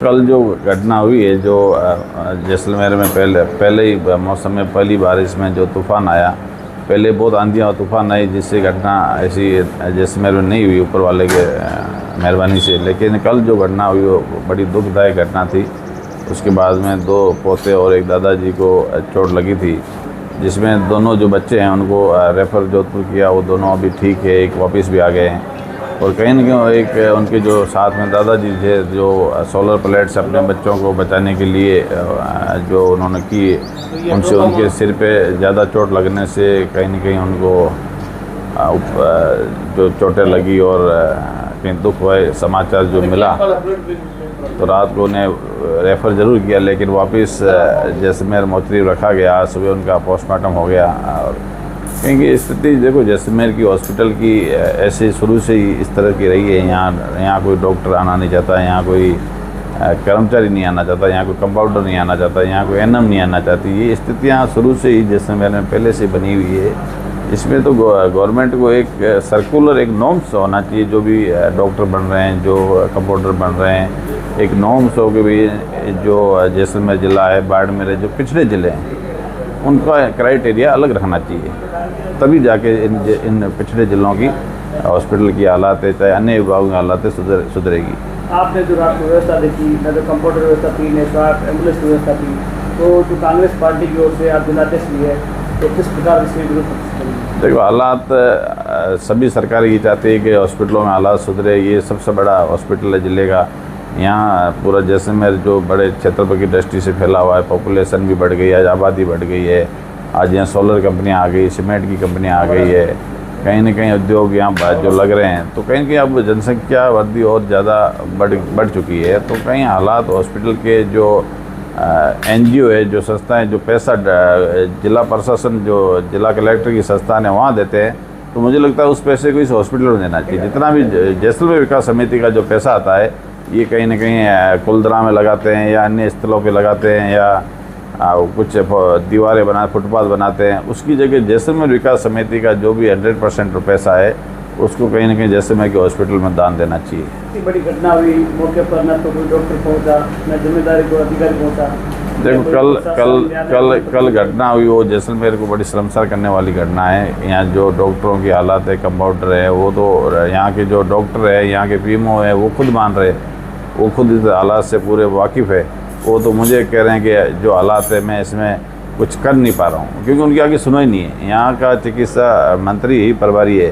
कल जो घटना हुई है, जो जैसलमेर में पहले ही मौसम में पहली बारिश में जो तूफ़ान आया, पहले बहुत आंधियाँ और तूफ़ान आई, जिससे घटना ऐसी जैसलमेर में नहीं हुई ऊपर वाले के मेहरबानी से। लेकिन कल जो घटना हुई वो बड़ी दुखदायक घटना थी। उसके बाद में 2 पोते और एक दादाजी को चोट लगी थी, जिसमें दोनों जो बच्चे हैं उनको रेफ़र जोधपुर किया। वो दोनों अभी ठीक है, एक वापस भी आ गए हैं। और कहीं न कहीं एक उनके जो साथ में दादाजी थे, जो सोलर प्लेट्स अपने बच्चों को बचाने के लिए जो उन्होंने की, उनसे उनके सिर पे ज़्यादा चोट लगने से कहीं न कहीं उनको जो चोटें लगी और कहीं दुख हुए समाचार जो मिला, तो रात को उन्हें रेफ़र ज़रूर किया, लेकिन वापस जैसलमेर मोर्चरी रखा गया। आज सुबह उनका पोस्टमार्टम हो गया। और क्योंकि स्थिति देखो, जैसलमेर की हॉस्पिटल की ऐसे शुरू से ही इस तरह की रही है। यहाँ कोई डॉक्टर आना नहीं चाहता, यहाँ कोई कर्मचारी नहीं आना चाहता, यहाँ कोई कंपाउंडर नहीं आना चाहता, यहाँ कोई एनएम नहीं आना चाहती। ये स्थितियाँ शुरू से ही जैसलमेर में पहले से बनी हुई है। इसमें तो गवर्नमेंट को एक सर्कुलर, एक नॉर्म्स होना चाहिए। जो भी डॉक्टर बन रहे हैं, जो कंपाउंडर बन रहे हैं, एक नॉर्म्स हो कि भाई जो जैसलमेर ज़िला है, बाड़मेर है, जो पिछड़े ज़िले हैं, उनका क्राइटेरिया अलग रखना चाहिए। तभी जाके इन पिछड़े ज़िलों की हॉस्पिटल की हालात है, चाहे अन्य विभागों की हालात सुधरेगी। आपने जो रात को व्यवस्था देखी, न तो कंपाउंडर व्यवस्था थी, न स्वास्थ्य एम्बुलेंस की व्यवस्था थी, तो जो कांग्रेस पार्टी की ओर से आप जिलाध्यक्ष भी है, तो किस प्रकार से विरोध? देखो, हालात सभी सरकारी ये चाहती है कि हॉस्पिटलों में हालात सुधरे। ये सबसे बड़ा हॉस्पिटल है ज़िले का। यहाँ पूरा जैसलमेर जो बड़े क्षेत्रफल की दृष्टि से फैला हुआ है, पॉपुलेशन भी बढ़ गई है, आबादी बढ़ गई है। आज यहाँ सोलर कंपनियाँ आ गई, सीमेंट की कंपनियाँ आ गई है, कहीं न कहीं उद्योग यहाँ जो लग रहे हैं, तो कहीं न कहीं अब जनसंख्या वृद्धि और ज़्यादा बढ़ चुकी है। तो कहीं हालात हॉस्पिटल के जो NGO है, जो संस्थाएं, जो पैसा जिला प्रशासन, जो जिला कलेक्टर की संस्थान है, वहाँ देते हैं, तो मुझे लगता है उस पैसे को इस हॉस्पिटल में देना चाहिए। जितना भी जैसलमेर विकास समिति का जो पैसा आता है, ये कहीं न कहीं कुलदरा में लगाते हैं या अन्य स्थलों पे लगाते हैं, या कुछ दीवारें फुटपाथ बनाते हैं। उसकी जगह जैसलमेर विकास समिति का जो भी 100% पैसा है, उसको कहीं न कहीं जैसलमेर के हॉस्पिटल में दान देना चाहिए। इतनी बड़ी घटना हुई, मौके पर न तो कोई डॉक्टर पहुंचा, न जिम्मेदारी कोई अधिकारी पहुंचा। देखो, कल घटना हुई, वो जैसलमेर को बड़ी शर्मसार करने वाली घटना है। यहाँ जो डॉक्टरों की हालात है, कंपाउंडर है, वो तो यहाँ के जो डॉक्टर है, यहाँ के PMO है, वो खुद मान रहे, वो खुद इस हालात से पूरे वाकिफ़ है। वो तो मुझे कह रहे हैं कि जो हालात है, मैं इसमें कुछ कर नहीं पा रहा हूँ, क्योंकि उनकी आगे सुनवाई नहीं है। यहाँ का चिकित्सा मंत्री ही प्रभारी है,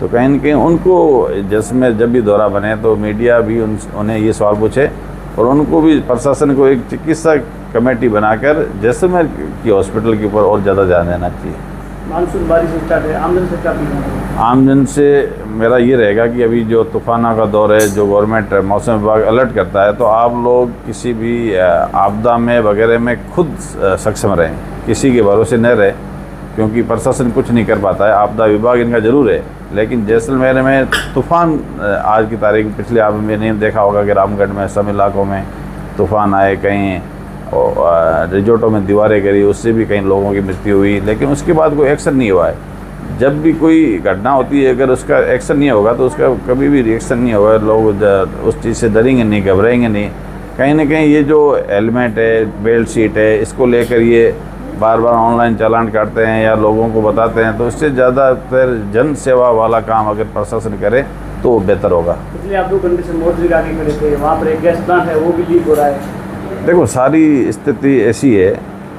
तो कहीं न कहीं उनको जैसलमेर जब भी दौरा बने तो मीडिया भी उन्हें ये सवाल पूछे, और उनको भी प्रशासन को एक चिकित्सा कमेटी बनाकर जैसलमेर की हॉस्पिटल के ऊपर और ज़्यादा ध्यान देना चाहिए। मानसून बारिश स्टार्ट है, आमजन से क्या अपील? आमजन से मेरा ये रहेगा कि अभी जो तूफ़ानों का दौर है, जो गवर्नमेंट मौसम विभाग अलर्ट करता है, तो आप लोग किसी भी आपदा में वगैरह में खुद सक्षम रहें, किसी के भरोसे न रहें, क्योंकि प्रशासन कुछ नहीं कर पाता है। आपदा विभाग इनका ज़रूर है, लेकिन जैसलमेर में तूफ़ान आज की तारीख, पिछले आप मैंने देखा होगा कि रामगढ़ में सब इलाकों में तूफ़ान आए, कहीं रिजोर्टों में दीवारें गिरी, उससे भी कई लोगों की मृत्यु हुई, लेकिन उसके बाद कोई एक्शन नहीं हुआ है। जब भी कोई घटना होती है, अगर उसका एक्शन नहीं होगा तो उसका कभी भी रिएक्शन नहीं होगा, लोग उस चीज़ से डरेंगे नहीं, घबराएंगे नहीं। कहीं ना कहीं ये जो हेलमेट है, बेल्ट सीट है, इसको लेकर ये बार बार ऑनलाइन चालान काटते हैं या लोगों को बताते हैं, तो इससे ज़्यादातर जन सेवा वाला काम अगर प्रशासन करे तो बेहतर होगा। इसलिए आप 2 घंटे से मोर्चरी आगे खड़े थे, वहाँ पर एक गैस प्लांट है, वो भी लीक हो रहा है। देखो, सारी स्थिति ऐसी है।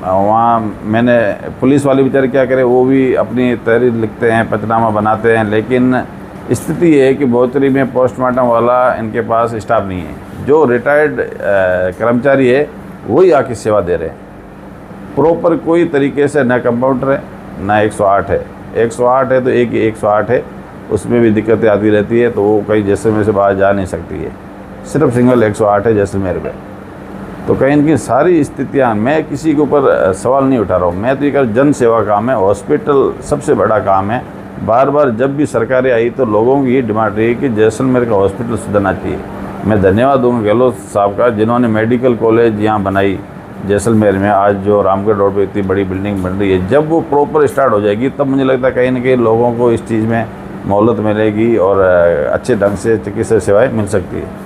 वहाँ मैंने पुलिस वाले बेचारे क्या करें, वो भी अपनी तहरीर लिखते हैं, पंचनामा बनाते हैं, लेकिन स्थिति ये है कि मोर्चरी में पोस्टमार्टम वाला इनके पास स्टाफ नहीं है। जो रिटायर्ड कर्मचारी है वही आके सेवा दे रहे हैं। प्रॉपर कोई तरीके से न कंपाउंडर है, न 108 है। 108 है तो एक ही 108 है, उसमें भी दिक्कतें आती रहती है, तो वो कहीं जैसलमेर से बाहर जा नहीं सकती है। सिर्फ सिंगल 108 है जैसलमेर में। तो कहीं इनकी सारी स्थितियाँ, मैं किसी के ऊपर सवाल नहीं उठा रहा हूँ, मैं तो ये कर जन सेवा काम है, हॉस्पिटल सबसे बड़ा काम है। बार बार जब भी सरकारें आई तो लोगों की ये डिमांड रही कि जैसलमेर का हॉस्पिटल सुधरना चाहिए। मैं धन्यवाद दूँगा गहलोत साहब का, जिन्होंने मेडिकल कॉलेज यहाँ बनाई जैसलमेर में। आज जो रामगढ़ रोड पर इतनी बड़ी बिल्डिंग बन रही है, जब वो प्रॉपर स्टार्ट हो जाएगी तब मुझे लगता है कहीं ना कहीं लोगों को इस चीज़ में मोहलत मिलेगी और अच्छे ढंग से चिकित्सा सेवाएँ मिल सकती है।